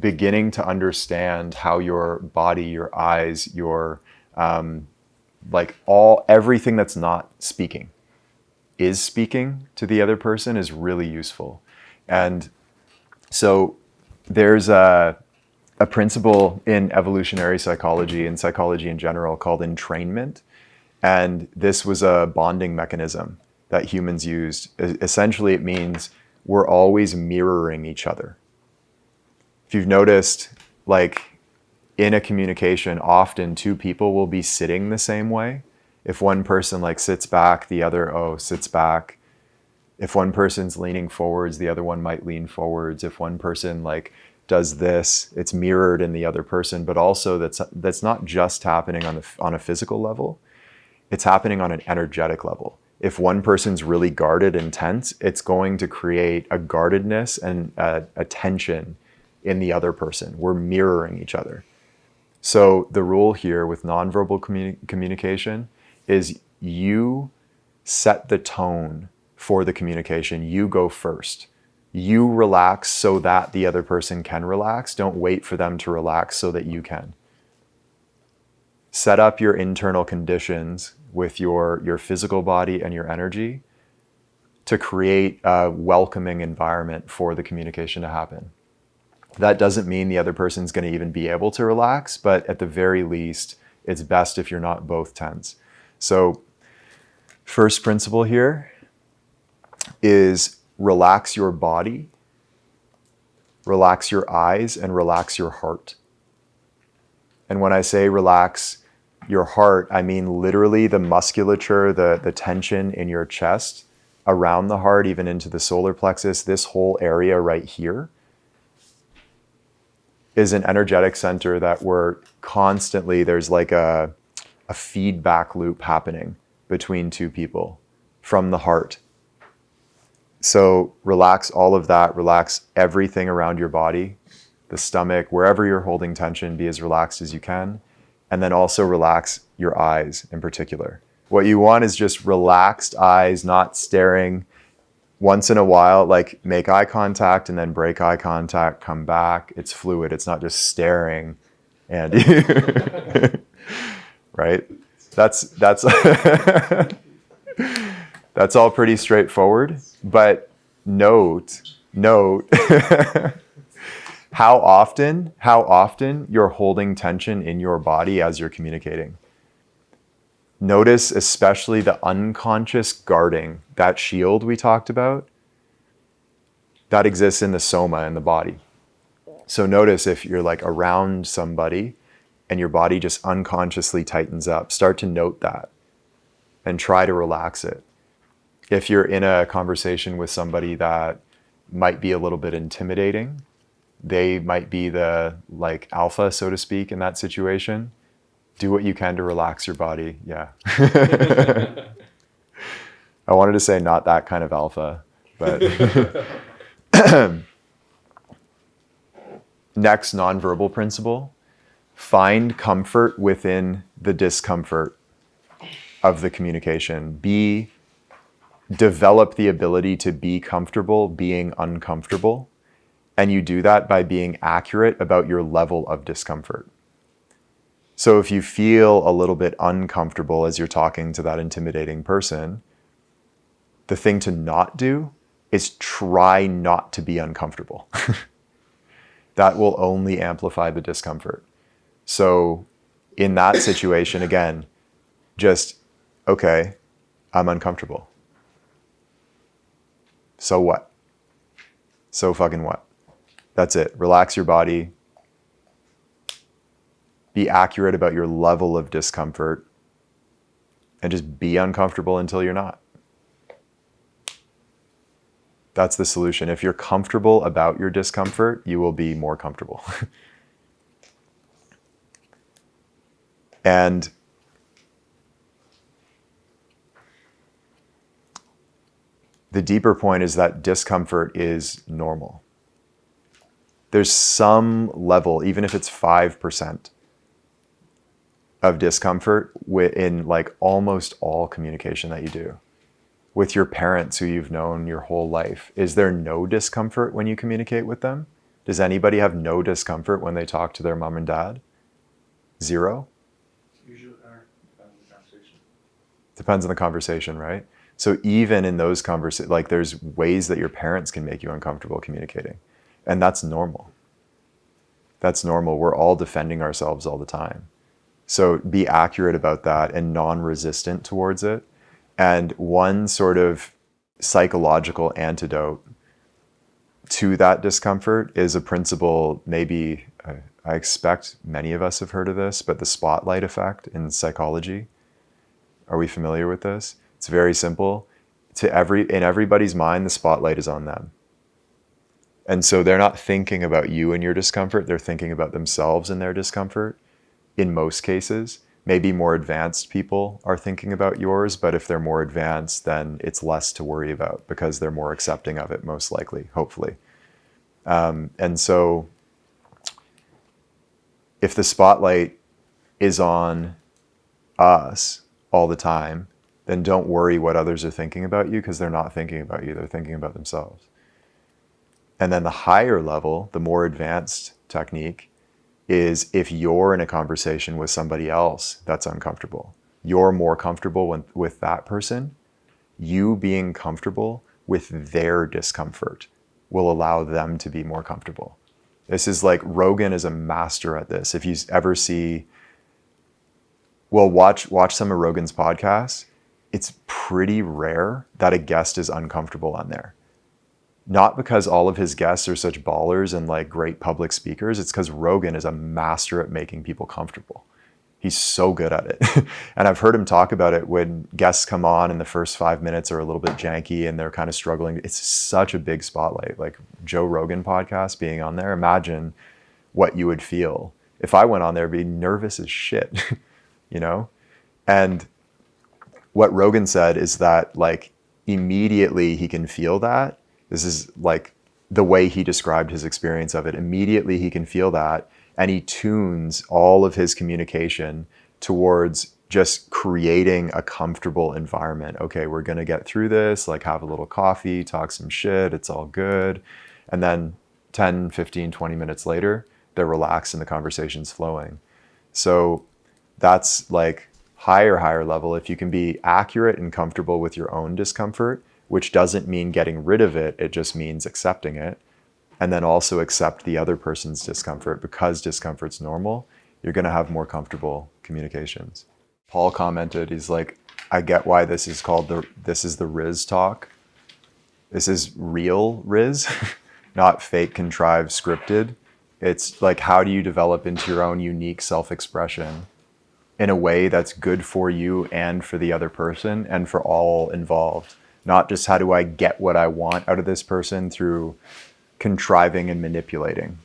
beginning to understand how your body, your eyes, your everything that's not speaking is speaking to the other person is really useful. And so there's a principle in evolutionary psychology and psychology in general called entrainment. And this was a bonding mechanism that humans used. Essentially, it means we're always mirroring each other. If you've noticed, like in a communication, often two people will be sitting the same way. If one person like sits back, the other sits back. If one person's leaning forwards, the other one might lean forwards. If one person like does this, it's mirrored in the other person. But also that's not just happening on a physical level. It's happening on an energetic level. If one person's really guarded and tense, it's going to create a guardedness and a tension in the other person. We're mirroring each other. So the rule here with nonverbal communication is you set the tone for the communication. You go first. You relax so that the other person can relax. Don't wait for them to relax so that you can. Set up your internal conditions with your physical body and your energy to create a welcoming environment for the communication to happen. That doesn't mean the other person's going to even be able to relax, but at the very least, it's best if you're not both tense. So first principle here is relax your body, relax your eyes, and relax your heart. And when I say relax your heart, I mean literally the musculature, the tension in your chest around the heart, even into the solar plexus. This whole area right here is an energetic center that we're constantly, there's like a feedback loop happening between two people from the heart. So relax all of that, relax everything around your body, the stomach, wherever you're holding tension, be as relaxed as you can. And then also relax your eyes in particular. What you want is just relaxed eyes, not staring. Once in a while, like make eye contact and then break eye contact, come back. It's fluid. It's not just staring. And right? That's that's all pretty straightforward. But note how often you're holding tension in your body as you're communicating. Notice especially the unconscious guarding, that shield we talked about, that exists in the soma, in the body. So notice if you're like around somebody and your body just unconsciously tightens up, start to note that and try to relax it. If you're in a conversation with somebody that might be a little bit intimidating, they might be the like alpha, so to speak, in that situation. Do what you can to relax your body. Yeah. I wanted to say not that kind of alpha, but next nonverbal principle, find comfort within the discomfort of the communication. Develop the ability to be comfortable being uncomfortable. And you do that by being accurate about your level of discomfort. So if you feel a little bit uncomfortable as you're talking to that intimidating person, the thing to not do is try not to be uncomfortable. That will only amplify the discomfort. So in that situation, again, just, okay, I'm uncomfortable. So what? So fucking what? That's it. Relax your body. Be accurate about your level of discomfort and just be uncomfortable until you're not. That's the solution. If you're comfortable about your discomfort, you will be more comfortable. And the deeper point is that discomfort is normal. There's some level, even if it's 5%, of discomfort in like almost all communication that you do. With your parents who you've known your whole life, is there no discomfort when you communicate with them? Does anybody have no discomfort when they talk to their mom and dad? Zero? Usually, depends on the conversation. Depends on the conversation, right? So even in those conversations, like there's ways that your parents can make you uncomfortable communicating. And that's normal. That's normal. We're all defending ourselves all the time. So be accurate about that and non-resistant towards it. And one sort of psychological antidote to that discomfort is a principle, maybe I expect many of us have heard of this, but the spotlight effect in psychology. Are we familiar with this? It's very simple. In everybody's mind, the spotlight is on them. And so they're not thinking about you and your discomfort, they're thinking about themselves and their discomfort in most cases. Maybe more advanced people are thinking about yours, but if they're more advanced, then it's less to worry about because they're more accepting of it, most likely, hopefully. And so if the spotlight is on us all the time, then don't worry what others are thinking about you because they're not thinking about you, they're thinking about themselves. And then the higher level, the more advanced technique is if you're in a conversation with somebody else that's uncomfortable, you're more comfortable with that person, you being comfortable with their discomfort will allow them to be more comfortable. This is like, Rogan is a master at this. If you ever see, well, watch some of Rogan's podcasts, it's pretty rare that a guest is uncomfortable on there. Not because all of his guests are such ballers and like great public speakers. It's because Rogan is a master at making people comfortable. He's so good at it. And I've heard him talk about it when guests come on and the first 5 minutes are a little bit janky and they're kind of struggling. It's such a big spotlight, like Joe Rogan podcast being on there. Imagine what you would feel. If I went on there, I'd be nervous as shit, you know? And what Rogan said is that like immediately he can feel that. This is like the way he described his experience of it. Immediately he can feel that, and he tunes all of his communication towards just creating a comfortable environment. Okay, we're going to get through this, like have a little coffee, talk some shit, it's all good. And then 10, 15, 20 minutes later, they're relaxed and the conversation's flowing. So that's like higher level. If you can be accurate and comfortable with your own discomfort, which doesn't mean getting rid of it, it just means accepting it. And then also accept the other person's discomfort because discomfort's normal, you're going to have more comfortable communications. Paul commented, he's like, I get why this is called this is the Riz talk. This is real Riz, not fake, contrived, scripted. It's like, how do you develop into your own unique self-expression in a way that's good for you and for the other person and for all involved? Not just how do I get what I want out of this person through contriving and manipulating.